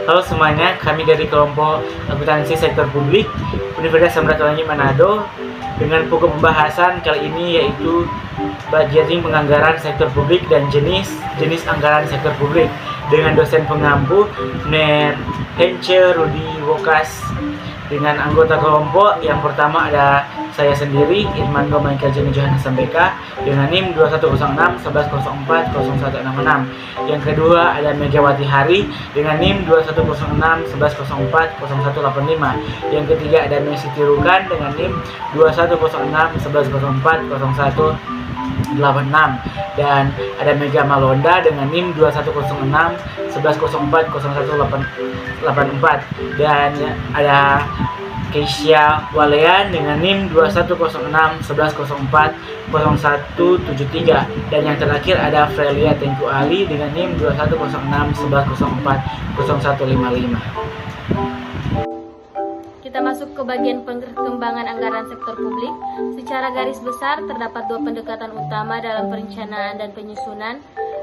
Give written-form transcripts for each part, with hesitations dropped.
Halo semuanya, kami dari kelompok akuntansi sektor publik Universitas Samratulangi Manado dengan pokok pembahasan kali ini yaitu budgeting penganggaran sektor publik dan jenis anggaran sektor publik dengan dosen pengampu Ner Hence Rudi Wokas. Dengan anggota kelompok yang pertama ada saya sendiri, Irmando Michael Joni Johannes Sambeka dengan NIM 2106 1104 0166. Yang kedua ada Megawati Hari dengan NIM 2106 1104 0185. Yang ketiga ada Messi Tirukan dengan NIM 2106 1104 0186. Dan ada Mega Malonda dengan NIM 2106 1104 0184. Dan ada Keisha Walean dengan NIM 2106 1104 0173. Dan yang terakhir ada Frelia Tengku Ali dengan NIM 2106 1104 0155. Kita masuk ke bagian perkembangan anggaran sektor publik. Secara garis besar terdapat dua pendekatan utama dalam perencanaan dan penyusunan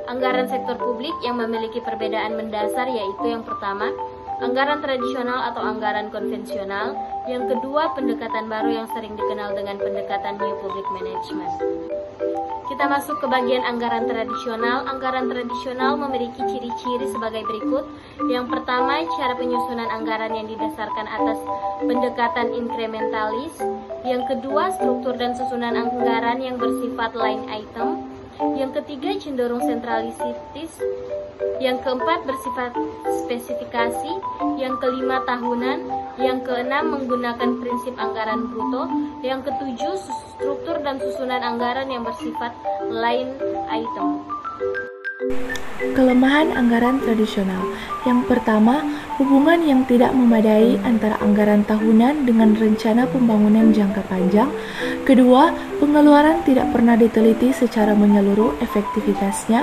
anggaran sektor publik yang memiliki perbedaan mendasar, yaitu yang pertama, anggaran tradisional atau anggaran konvensional. Yang kedua, pendekatan baru yang sering dikenal dengan pendekatan New Public Management. Kita masuk ke bagian anggaran tradisional. Anggaran tradisional memiliki ciri-ciri sebagai berikut. Yang pertama, cara penyusunan anggaran yang didasarkan atas pendekatan inkrementalis. Yang kedua, struktur dan susunan anggaran yang bersifat line item. Yang ketiga, cenderung sentralistis. Yang keempat, bersifat spesifikasi. Yang kelima, tahunan. Yang keenam, menggunakan prinsip anggaran bruto. Yang ketujuh, struktur dan susunan anggaran yang bersifat line item. Kelemahan anggaran tradisional. Yang pertama, hubungan yang tidak memadai antara anggaran tahunan dengan rencana pembangunan jangka panjang. Kedua, pengeluaran tidak pernah diteliti secara menyeluruh efektivitasnya.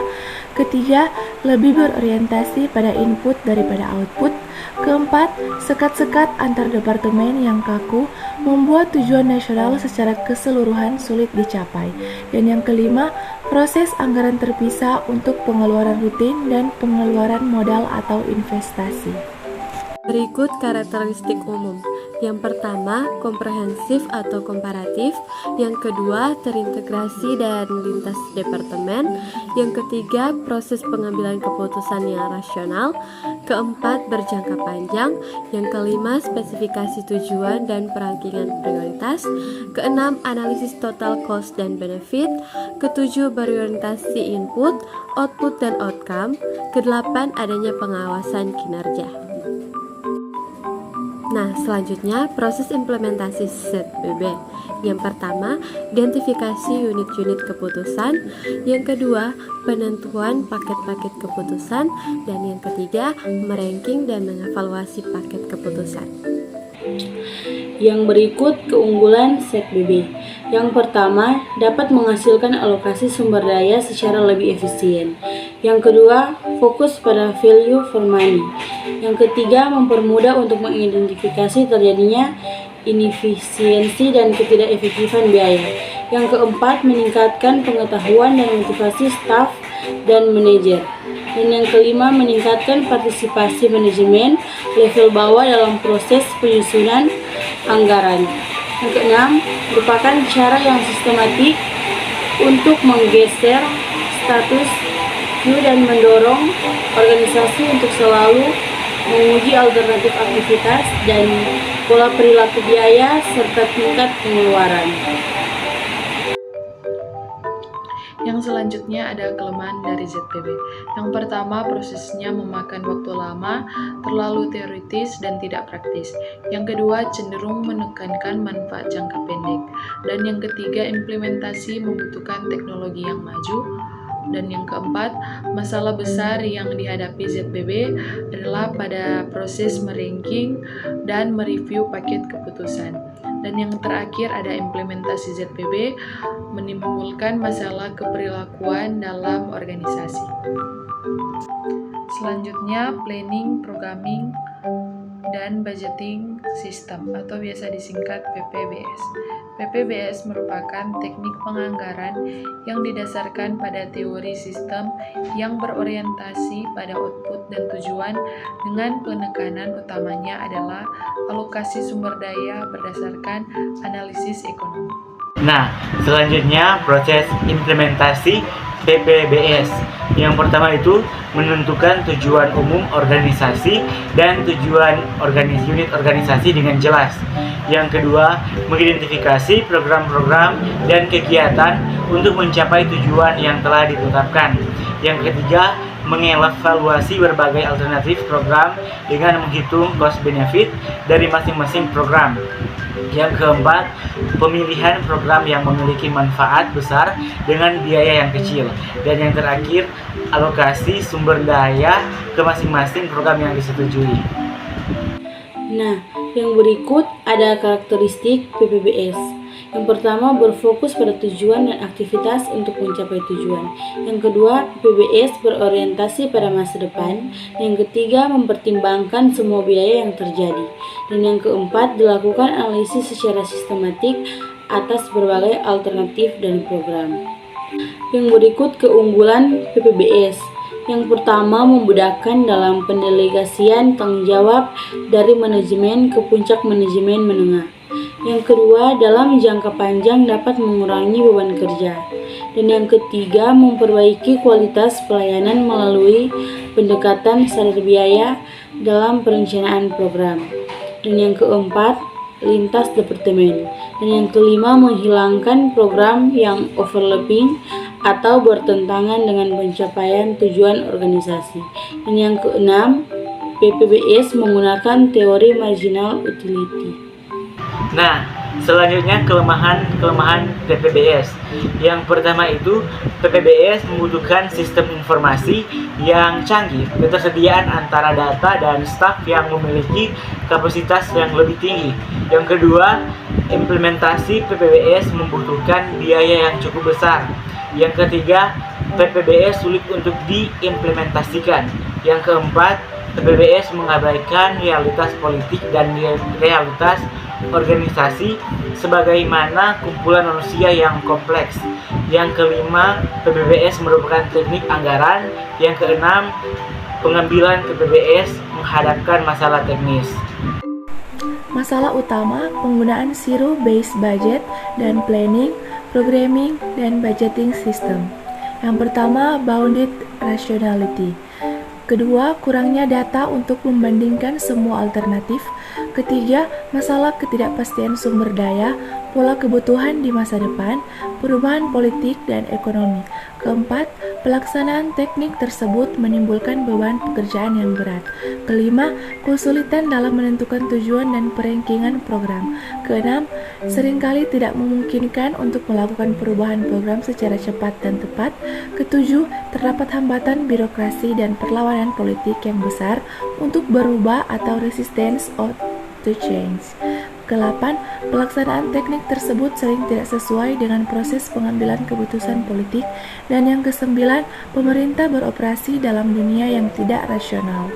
Ketiga, lebih berorientasi pada input daripada output. Keempat, sekat-sekat antar departemen yang kaku membuat tujuan nasional secara keseluruhan sulit dicapai. Dan yang kelima, proses anggaran terpisah untuk pengeluaran rutin dan pengeluaran modal atau investasi. Berikut karakteristik umum. Yang pertama, komprehensif atau komparatif. Yang kedua, terintegrasi dan lintas departemen. Yang ketiga, proses pengambilan keputusan yang rasional. Keempat, berjangka panjang. Yang kelima, spesifikasi tujuan dan perankingan prioritas. Keenam, analisis total cost dan benefit. Ketujuh, berorientasi input, output, dan outcome. Kedelapan, adanya pengawasan kinerja. Nah, selanjutnya proses implementasi ZBB. Yang pertama, identifikasi unit-unit keputusan. Yang kedua, penentuan paket-paket keputusan. Dan yang ketiga, meranking dan mengevaluasi paket keputusan. Yang berikut keunggulan ZBB. Yang pertama, dapat menghasilkan alokasi sumber daya secara lebih efisien. Yang kedua, fokus pada value for money. Yang ketiga, mempermudah untuk mengidentifikasi terjadinya inefisiensi dan ketidakefektifan biaya. Yang keempat, meningkatkan pengetahuan dan motivasi staf dan manajer. Dan yang kelima, meningkatkan partisipasi manajemen level bawah dalam proses penyusunan anggaran. Yang keenam, merupakan cara yang sistematik untuk menggeser status quo dan mendorong organisasi untuk selalu menguji alternatif aktivitas dan pola perilaku biaya serta tingkat pengeluaran. Yang selanjutnya ada kelemahan dari ZBB. Yang pertama, prosesnya memakan waktu lama, terlalu teoritis dan tidak praktis. Yang kedua, cenderung menekankan manfaat jangka pendek. Dan yang ketiga, implementasi membutuhkan teknologi yang maju. Dan yang keempat, masalah besar yang dihadapi ZBB adalah pada proses meranking dan mereview paket keputusan. Dan yang terakhir ada implementasi ZBB menimbulkan masalah keperilakuan dalam organisasi. Selanjutnya, planning, programming, dan Budgeting System atau biasa disingkat PPBS. PPBS merupakan teknik penganggaran yang didasarkan pada teori sistem yang berorientasi pada output dan tujuan dengan penekanan utamanya adalah alokasi sumber daya berdasarkan analisis ekonomi. Nah, selanjutnya proses implementasi PPBS. Yang pertama itu menentukan tujuan umum organisasi dan tujuan unit organisasi dengan jelas. Yang kedua, mengidentifikasi program-program dan kegiatan untuk mencapai tujuan yang telah ditetapkan. Yang ketiga, mengevaluasi berbagai alternatif program dengan menghitung cost benefit dari masing-masing program. Yang keempat, pemilihan program yang memiliki manfaat besar dengan biaya yang kecil. Dan yang terakhir, alokasi sumber daya ke masing-masing program yang disetujui. Nah, yang berikut ada karakteristik PPBS. Yang pertama, berfokus pada tujuan dan aktivitas untuk mencapai tujuan. Yang kedua, PPBS berorientasi pada masa depan. Yang ketiga, mempertimbangkan semua biaya yang terjadi. Dan yang keempat, dilakukan analisis secara sistematik atas berbagai alternatif dan program. Yang berikut keunggulan PPBS. Yang pertama, memudahkan dalam pendelegasian tanggung jawab dari manajemen ke puncak manajemen menengah. Yang kedua, dalam jangka panjang dapat mengurangi beban kerja. Dan yang ketiga, memperbaiki kualitas pelayanan melalui pendekatan sadar biaya dalam perencanaan program. Dan yang keempat, lintas departemen. Dan yang kelima, menghilangkan program yang overlapping atau bertentangan dengan pencapaian tujuan organisasi. Dan yang keenam, PPBS menggunakan teori marginal utility. Nah, selanjutnya kelemahan PPBS. Yang pertama itu PPBS membutuhkan sistem informasi yang canggih, ketersediaan antara data dan staf yang memiliki kapasitas yang lebih tinggi. Yang kedua, implementasi PPBS membutuhkan biaya yang cukup besar. Yang ketiga, PPBS sulit untuk diimplementasikan. Yang keempat, PPBS mengabaikan realitas politik dan realitas organisasi sebagaimana kumpulan manusia yang kompleks. Yang kelima, PPBS merupakan teknik anggaran. Yang keenam, pengambilan PPBS menghadapkan masalah teknis. Masalah utama penggunaan zero-based budget dan planning, programming, dan budgeting system. Yang pertama, bounded rationality. Kedua, kurangnya data untuk membandingkan semua alternatif. Ketiga, masalah ketidakpastian sumber daya, pola kebutuhan di masa depan, perubahan politik dan ekonomi. Keempat, pelaksanaan teknik tersebut menimbulkan beban pekerjaan yang berat. Kelima, kesulitan dalam menentukan tujuan dan perankingan program. Keenam, seringkali tidak memungkinkan untuk melakukan perubahan program secara cepat dan tepat. Ketujuh, terdapat hambatan birokrasi dan perlawanan politik yang besar untuk berubah atau resistance to change. Ke-8, pelaksanaan teknik tersebut sering tidak sesuai dengan proses pengambilan keputusan politik. Dan yang ke-9, pemerintah beroperasi dalam dunia yang tidak rasional.